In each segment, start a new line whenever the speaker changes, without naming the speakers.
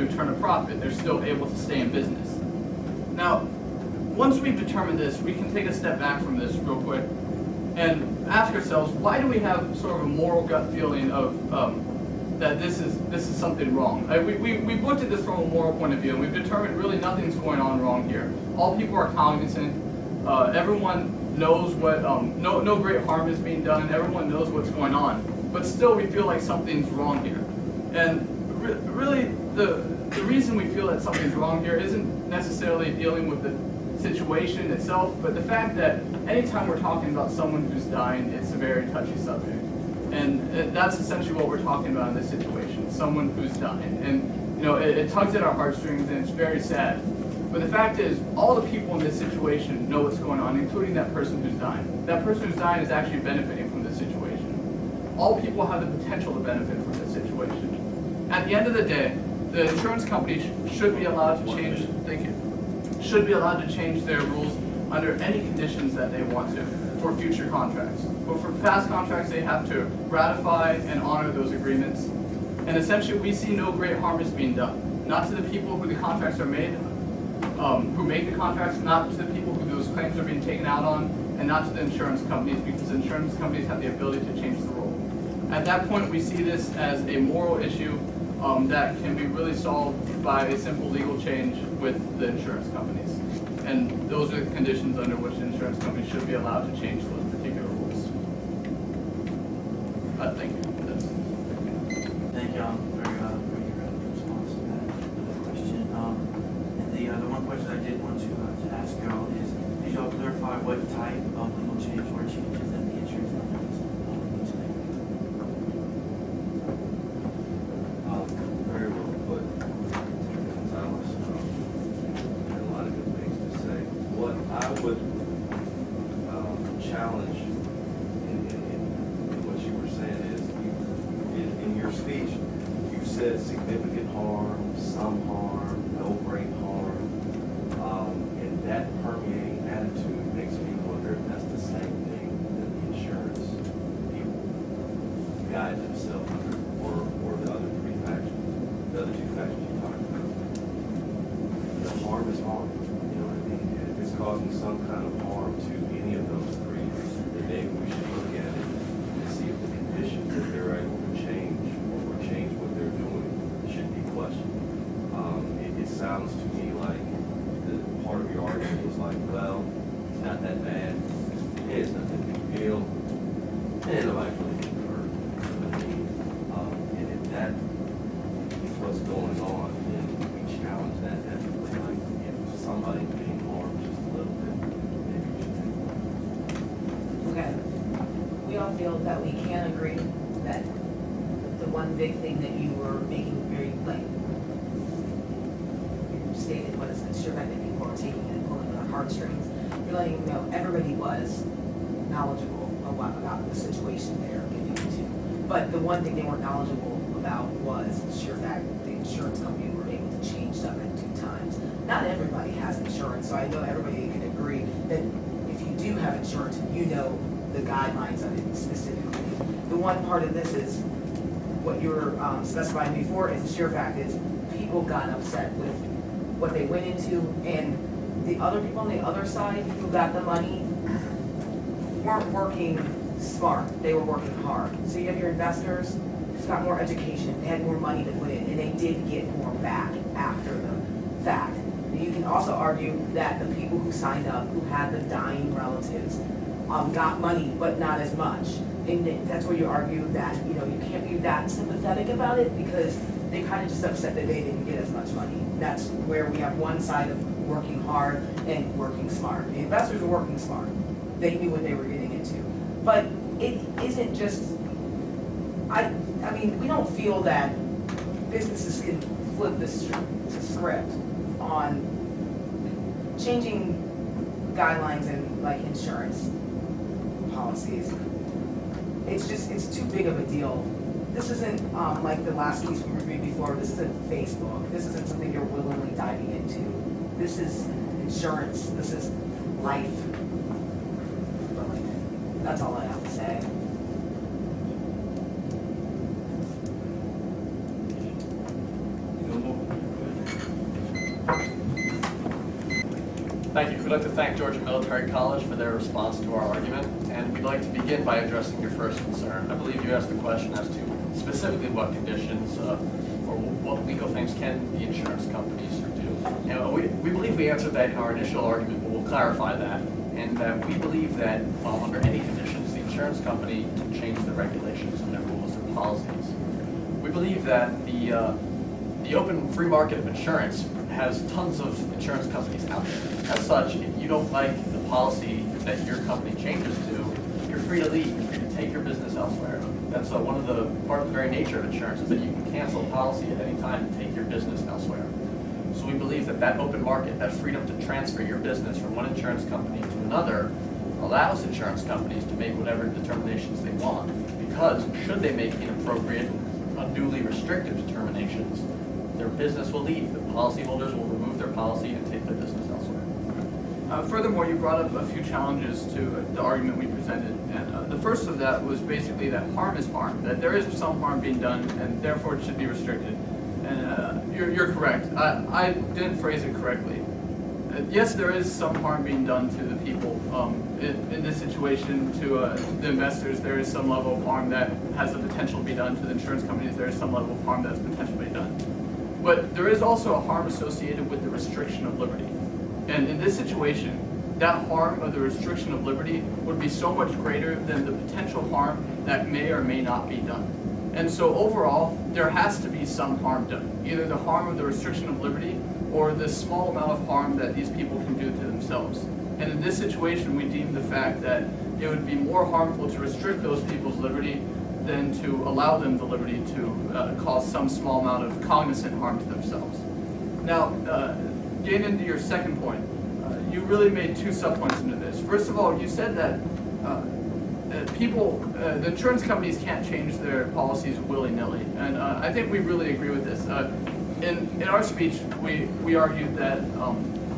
to turn a profit. They're still able to stay in business. Now, once we've determined this, we can take a step back from this real quick and ask ourselves, why do we have sort of a moral gut feeling of that this is something wrong? We've looked at this from a moral point of view, and we've determined really nothing's going on wrong here. All people are cognizant. Everyone knows what no great harm is being done. Everyone knows what's going on, but still we feel like something's wrong here. And really, the reason we feel that something's wrong here isn't necessarily dealing with the situation itself, but the fact that anytime we're talking about someone who's dying, it's a very touchy subject. And that's essentially what we're talking about in this situation, someone who's dying. And it tugs at our heartstrings, and it's very sad. But the fact is, all the people in this situation know what's going on, including that person who's dying. That person who's dying is actually benefiting from this situation. All people have the potential to benefit from this situation. At the end of the day, the insurance company should be allowed to change. Should be allowed to change their rules under any conditions that they want to for future contracts. But for past contracts, they have to ratify and honor those agreements. And essentially, we see no great harm is being done. Not to the people who the contracts are made, who make the contracts, not to the people who those claims are being taken out on, and not to the insurance companies, because insurance companies have the ability to change the rule. At that point, we see this as a moral issue that can be really solved by a simple legal change with the insurance companies. And those are the conditions under which the insurance company should be allowed to change those particular rules. Thank you.
Thank you for your response to that question. And the one question I did want to ask y'all is, did y'all clarify what type of legal change or changes that the insurance companies need to make?
Very well put, Gonzalez. Had a lot of good things to say. What I would challenge in what you were saying is, in your speech, you said significant harm, some harm, no great harm, and that permeating attitude makes me wonder if that's the same thing that the insurance people guide themselves under, or the other three factions, the other two factions you talked about. The harm is harm, you know what I mean? And if it's causing some kind of harm to any of those three, then maybe we should look at it and see if the conditions that they're able to change or change what they're doing should be questioned. It sounds to me like the part of your argument was like, well, it's not that bad, it's not that big a deal, and nobody's really getting hurt. And if that is what's going on, then we challenge that definitely. Like, if somebody's being harmed just a little bit, maybe we should take one.
Okay. We all feel that we can agree that the one big thing that you were making very, you stated was the sure that people are taking and pulling on our heartstrings. You're letting them know everybody was knowledgeable about the situation they're getting into. But the one thing they weren't knowledgeable about was the sheer fact that the insurance company were able to change stuff in 2 times. Not everybody has insurance, so I know everybody can agree that if you do have insurance, you know the guidelines of it specifically. The one part of this is what you were specifying before is the sheer fact is people got upset with what they went into, and the other people on the other side who got the money weren't working smart, they were working hard. So you have your investors who's got more education, they had more money to put in, and they did get more back after the fact. You can also argue that the people who signed up, who had the dying relatives, got money, but not as much. And that's where you argue that, you can't be that sympathetic about it because they kind of just upset that they didn't get as much money. That's where we have one side of working hard and working smart. The investors were working smart. They knew what they were getting into. But it isn't just, I mean, we don't feel that businesses can flip the script on changing guidelines and insurance policies. It's too big of a deal. This isn't like the last piece we reviewed before. This isn't Facebook. This isn't something you're willingly diving into. This is insurance. This is life. That's all I have to say.
No more?
Thank you. We'd like to thank Georgia Military College for their response to our argument, and we'd like to begin by addressing your first concern. I believe you asked the question as to specifically what conditions or what legal things can the insurance companies do. And we believe we answered that in our initial argument, but we'll clarify that. And we believe that under any conditions, the insurance company can change the regulations and their rules and policies. We believe that the open free market of insurance has tons of insurance companies out there. As such, if you don't like the policy that your company changes to, you're free to leave, you're free to take your business elsewhere. That's part of the very nature of insurance is that you can cancel a policy at any time and take your business elsewhere. So we believe that that open market, that freedom to transfer your business from one insurance company to another, allows insurance companies to make whatever determinations they want. Because should they make inappropriate, unduly restrictive determinations, their business will leave. The policyholders will remove their policy and take their business elsewhere.
Furthermore, you brought up a few challenges to the argument we presented, and the first of that was basically that harm is harm, that there is some harm being done, and therefore it should be restricted. And you're correct. I didn't phrase it correctly. Yes, there is some harm being done to the people. In this situation, to the investors, there is some level of harm that has the potential to be done. To the insurance companies, there is some level of harm that has potential to be done. But there is also a harm associated with the restriction of liberty. And in this situation, that harm of the restriction of liberty would be so much greater than the potential harm that may or may not be done. And so overall, there has to be some harm done, either the harm of the restriction of liberty or the small amount of harm that these people can do to themselves. And in this situation, we deem the fact that it would be more harmful to restrict those people's liberty than to allow them the liberty to cause some small amount of cognizant harm to themselves. Now, getting into your second point, you really made two sub-points into this. First of all, you said that the insurance companies can't change their policies willy-nilly, and I think we really agree with this. In our speech, we argued that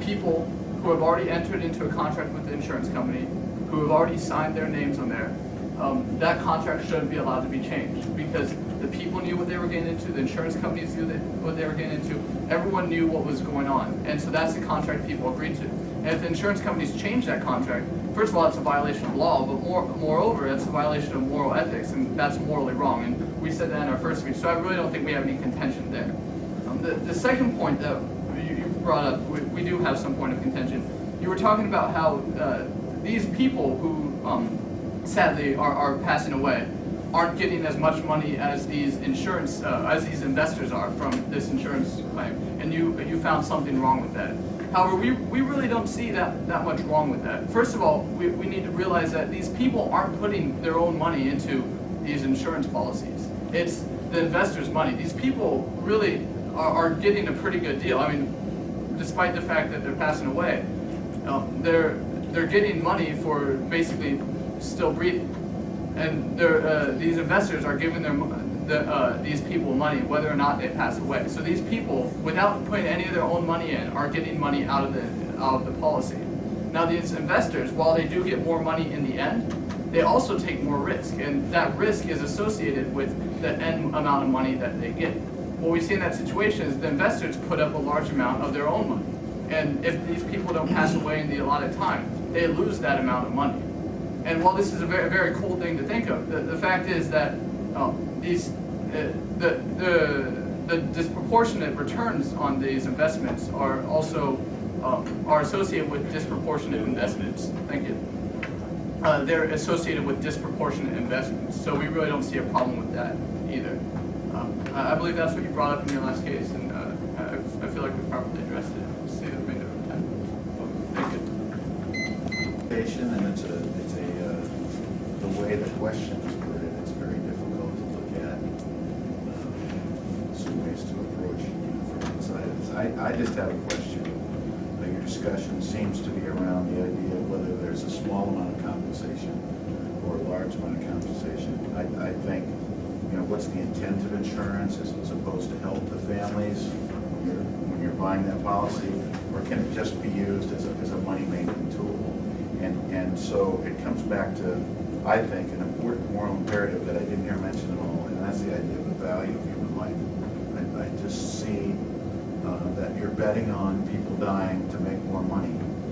people who have already entered into a contract with the insurance company, who have already signed their names on there, that contract shouldn't be allowed to be changed because the people knew what they were getting into, the insurance companies knew what they were getting into, everyone knew what was going on, and so that's the contract people agreed to. And if the insurance companies change that contract, first of all, it's a violation of law, but moreover, it's a violation of moral ethics, and that's morally wrong, and we said that in our first speech, so I really don't think we have any contention there. The second point that you brought up, we do have some point of contention. You were talking about how these people who sadly are passing away aren't getting as much money as these investors are from this insurance claim, and you found something wrong with that. However, we really don't see that much wrong with that. First of all, we need to realize that these people aren't putting their own money into these insurance policies. It's the investors' money. These people really are getting a pretty good deal. I mean, despite the fact that they're passing away, they're getting money for basically still breathing, and these investors are giving these people money whether or not they pass away. So these people, without putting any of their own money in, are getting money out of the policy. Now these investors, while they do get more money in the end, they also take more risk, and that risk is associated with the end amount of money that they get. What we see in that situation is the investors put up a large amount of their own money, and if these people don't pass away in the allotted time, they lose that amount of money. And while this is a very, very cool thing to think of, the fact is that the disproportionate returns on these investments are also are associated with disproportionate investments. Thank you. They're associated with disproportionate investments, so we really don't see a problem with that either. I believe that's what you brought up in your last case, and I feel like we properly addressed it. We'll see the remainder of the time. Thank you.
And it's the way the question is worded, it's very difficult to look at some ways to approach from inside of this. I just have a question. Your discussion seems to be around the idea of whether there's a small amount of compensation or a large amount of compensation. I think, what's the intent of insurance as opposed to help the families when you're buying that policy, or can it just be used as a money-making tool? And so it comes back to, I think, an important moral imperative that I didn't hear mentioned at all, and that's the idea of the value of human life. I just see that your betting on people dying to make more money.